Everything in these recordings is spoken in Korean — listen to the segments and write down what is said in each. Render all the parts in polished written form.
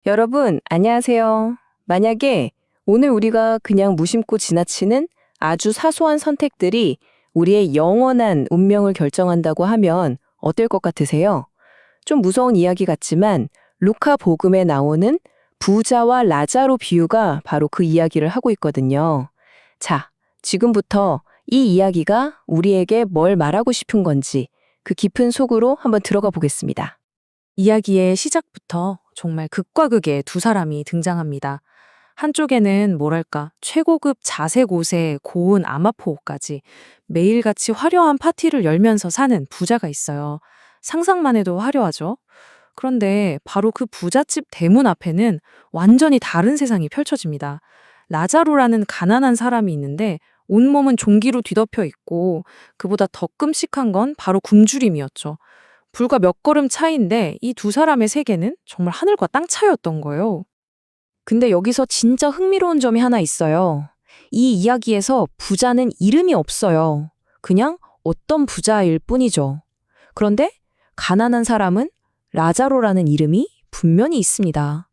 여러분, 안녕하세요. 만약에 오늘 우리가 그냥 무심코 지나치는 아주 사소한 선택들이 우리의 영원한 운명을 결정한다고 하면 어떨 것 같으세요? 좀 무서운 이야기 같지만 루카 복음에 나오는 부자와 라자로 비유가 바로 그 이야기를 하고 있거든요. 자, 지금부터 이 이야기가 우리에게 뭘 말하고 싶은 건지 그 깊은 속으로 한번 들어가 보겠습니다. 이야기의 시작부터 정말 극과 극의 두 사람이 등장합니다. 한쪽에는 뭐랄까 최고급 자색 옷에 고운 아마포 옷까지 매일같이 화려한 파티를 열면서 사는 부자가 있어요. 상상만 해도 화려하죠? 그런데 바로 그 부잣집 대문 앞에는 완전히 다른 세상이 펼쳐집니다. 라자로라는 가난한 사람이 있는데 온몸은 종기로 뒤덮여 있고 그보다 더 끔찍한 건 바로 굶주림이었죠. 불과 몇 걸음 차이인데 이 두 사람의 세계는 정말 하늘과 땅 차이였던 거예요. 근데 여기서 진짜 흥미로운 점이 하나 있어요. 이 이야기에서 부자는 이름이 없어요. 그냥 어떤 부자일 뿐이죠. 그런데 가난한 사람은 라자로라는 이름이 분명히 있습니다.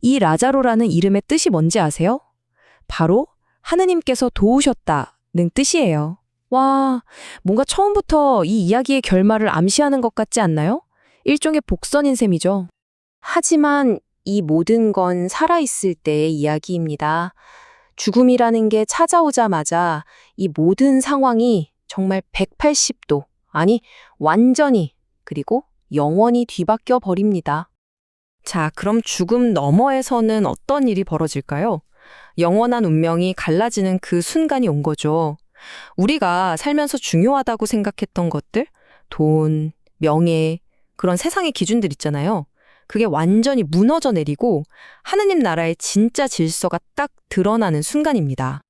이 라자로라는 이름의 뜻이 뭔지 아세요? 바로 하느님께서 도우셨다는 뜻이에요. 와, 뭔가 처음부터 이 이야기의 결말을 암시하는 것 같지 않나요? 일종의 복선인 셈이죠. 하지만 이 모든 건 살아있을 때의 이야기입니다. 죽음이라는 게 찾아오자마자 이 모든 상황이 정말 180도, 아니, 완전히, 그리고 영원히 뒤바뀌어 버립니다. 자, 그럼 죽음 너머에서는 어떤 일이 벌어질까요? 영원한 운명이 갈라지는 그 순간이 온 거죠. 우리가 살면서 중요하다고 생각했던 것들, 돈, 명예, 그런 세상의 기준들 있잖아요. 그게 완전히 무너져 내리고 하느님 나라의 진짜 질서가 딱 드러나는 순간입니다.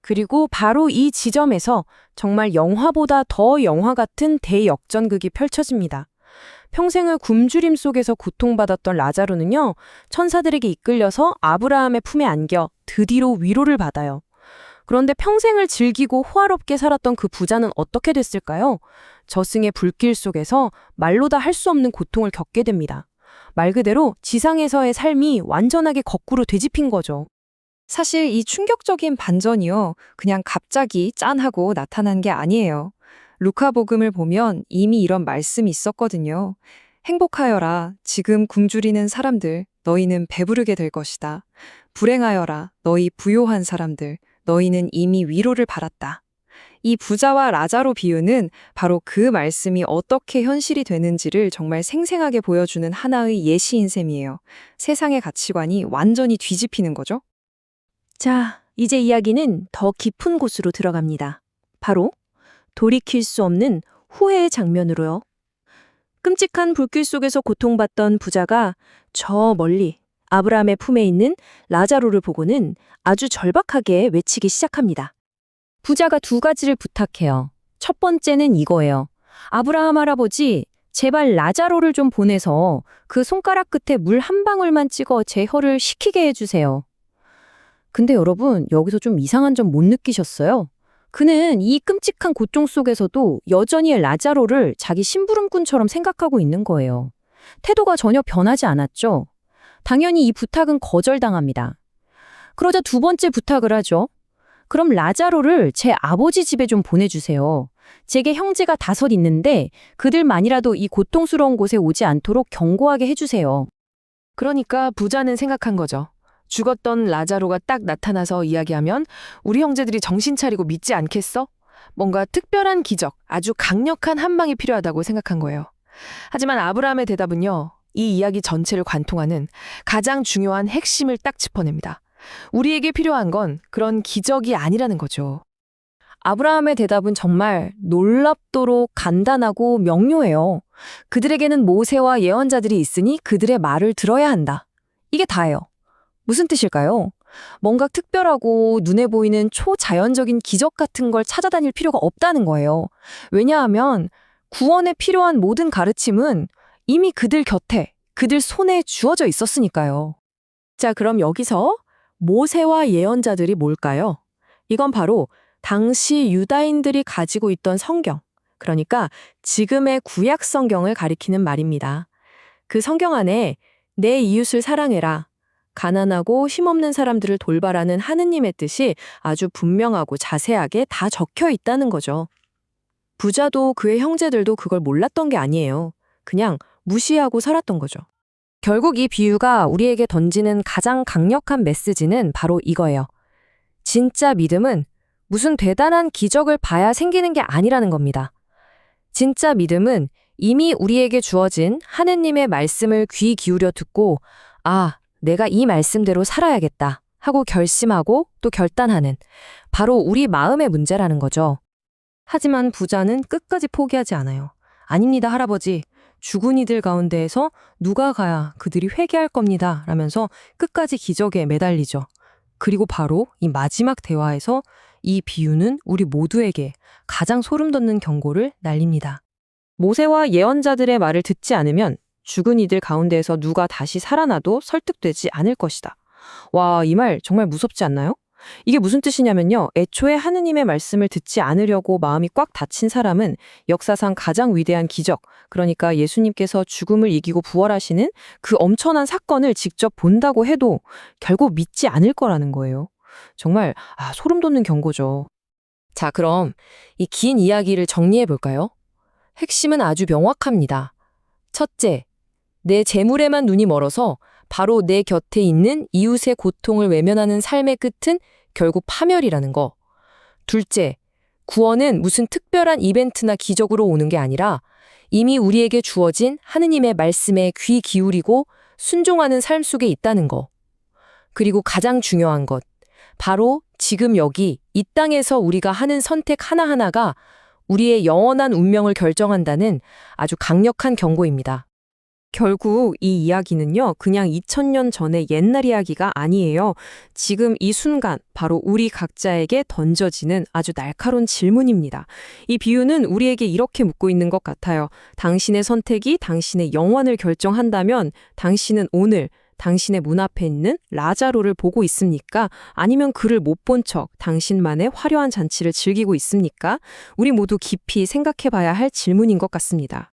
그리고 바로 이 지점에서 정말 영화보다 더 영화 같은 대역전극이 펼쳐집니다. 평생을 굶주림 속에서 고통받았던 라자로는요, 천사들에게 이끌려서 아브라함의 품에 안겨 드디어 위로를 받아요. 그런데 평생을 즐기고 호화롭게 살았던 그 부자는 어떻게 됐을까요? 저승의 불길 속에서 말로 다 할 수 없는 고통을 겪게 됩니다. 말 그대로 지상에서의 삶이 완전하게 거꾸로 되짚인 거죠. 사실 이 충격적인 반전이요. 그냥 갑자기 짠하고 나타난 게 아니에요. 루카복음을 보면 이미 이런 말씀이 있었거든요. 행복하여라. 지금 굶주리는 사람들. 너희는 배부르게 될 것이다. 불행하여라. 너희 부요한 사람들. 너희는 이미 위로를 받았다. 이 부자와 라자로 비유는 바로 그 말씀이 어떻게 현실이 되는지를 정말 생생하게 보여주는 하나의 예시인 셈이에요. 세상의 가치관이 완전히 뒤집히는 거죠. 자, 이제 이야기는 더 깊은 곳으로 들어갑니다. 바로 돌이킬 수 없는 후회의 장면으로요. 끔찍한 불길 속에서 고통받던 부자가 저 멀리 아브라함의 품에 있는 라자로를 보고는 아주 절박하게 외치기 시작합니다. 부자가 두 가지를 부탁해요. 첫 번째는 이거예요. 아브라함 할아버지, 제발 라자로를 좀 보내서 그 손가락 끝에 물 한 방울만 찍어 제 혀를 식히게 해주세요. 근데 여러분, 여기서 좀 이상한 점 못 느끼셨어요? 그는 이 끔찍한 고통 속에서도 여전히 라자로를 자기 심부름꾼처럼 생각하고 있는 거예요. 태도가 전혀 변하지 않았죠. 당연히 이 부탁은 거절당합니다. 그러자 두 번째 부탁을 하죠. 그럼 라자로를 제 아버지 집에 좀 보내주세요. 제게 형제가 5 있는데 그들만이라도 이 고통스러운 곳에 오지 않도록 경고하게 해주세요. 그러니까 부자는 생각한 거죠. 죽었던 라자로가 딱 나타나서 이야기하면 우리 형제들이 정신 차리고 믿지 않겠어? 뭔가 특별한 기적, 아주 강력한 한 방이 필요하다고 생각한 거예요. 하지만 아브라함의 대답은요, 이 이야기 전체를 관통하는 가장 중요한 핵심을 딱 짚어냅니다. 우리에게 필요한 건 그런 기적이 아니라는 거죠. 아브라함의 대답은 정말 놀랍도록 간단하고 명료해요. 그들에게는 모세와 예언자들이 있으니 그들의 말을 들어야 한다. 이게 다예요. 무슨 뜻일까요? 뭔가 특별하고 눈에 보이는 초자연적인 기적 같은 걸 찾아다닐 필요가 없다는 거예요. 왜냐하면 구원에 필요한 모든 가르침은 이미 그들 곁에, 그들 손에 주어져 있었으니까요. 자, 그럼 여기서 모세와 예언자들이 뭘까요? 이건 바로 당시 유다인들이 가지고 있던 성경, 그러니까 지금의 구약 성경을 가리키는 말입니다. 그 성경 안에 내 이웃을 사랑해라. 가난하고 힘없는 사람들을 돌봐라는 하느님의 뜻이 아주 분명하고 자세하게 다 적혀 있다는 거죠. 부자도 그의 형제들도 그걸 몰랐던 게 아니에요. 그냥 무시하고 살았던 거죠. 결국 이 비유가 우리에게 던지는 가장 강력한 메시지는 바로 이거예요. 진짜 믿음은 무슨 대단한 기적을 봐야 생기는 게 아니라는 겁니다. 진짜 믿음은 이미 우리에게 주어진 하느님의 말씀을 귀 기울여 듣고 아, 내가 이 말씀대로 살아야겠다 하고 결심하고 또 결단하는 바로 우리 마음의 문제라는 거죠. 하지만 부자는 끝까지 포기하지 않아요. 아닙니다, 할아버지. 죽은 이들 가운데에서 누가 가야 그들이 회개할 겁니다. 라면서 끝까지 기적에 매달리죠. 그리고 바로 이 마지막 대화에서 이 비유는 우리 모두에게 가장 소름 돋는 경고를 날립니다. 모세와 예언자들의 말을 듣지 않으면 죽은 이들 가운데에서 누가 다시 살아나도 설득되지 않을 것이다. 와, 이 말 정말 무섭지 않나요? 이게 무슨 뜻이냐면요. 애초에 하느님의 말씀을 듣지 않으려고 마음이 꽉 닫힌 사람은 역사상 가장 위대한 기적, 그러니까 예수님께서 죽음을 이기고 부활하시는 그 엄청난 사건을 직접 본다고 해도 결국 믿지 않을 거라는 거예요. 정말 소름 돋는 경고죠. 자, 그럼 이 긴 이야기를 정리해 볼까요? 핵심은 아주 명확합니다. 첫째, 내 재물에만 눈이 멀어서 바로 내 곁에 있는 이웃의 고통을 외면하는 삶의 끝은 결국 파멸이라는 거. 둘째, 구원은 무슨 특별한 이벤트나 기적으로 오는 게 아니라 이미 우리에게 주어진 하느님의 말씀에 귀 기울이고 순종하는 삶 속에 있다는 거. 그리고 가장 중요한 것, 바로 지금 여기 이 땅에서 우리가 하는 선택 하나하나가 우리의 영원한 운명을 결정한다는 아주 강력한 경고입니다. 결국 이 이야기는요, 그냥 2000년 전의 옛날 이야기가 아니에요. 지금 이 순간 바로 우리 각자에게 던져지는 아주 날카로운 질문입니다. 이 비유는 우리에게 이렇게 묻고 있는 것 같아요. 당신의 선택이 당신의 영원을 결정한다면 당신은 오늘 당신의 문 앞에 있는 라자로를 보고 있습니까? 아니면 그를 못 본 척 당신만의 화려한 잔치를 즐기고 있습니까? 우리 모두 깊이 생각해 봐야 할 질문인 것 같습니다.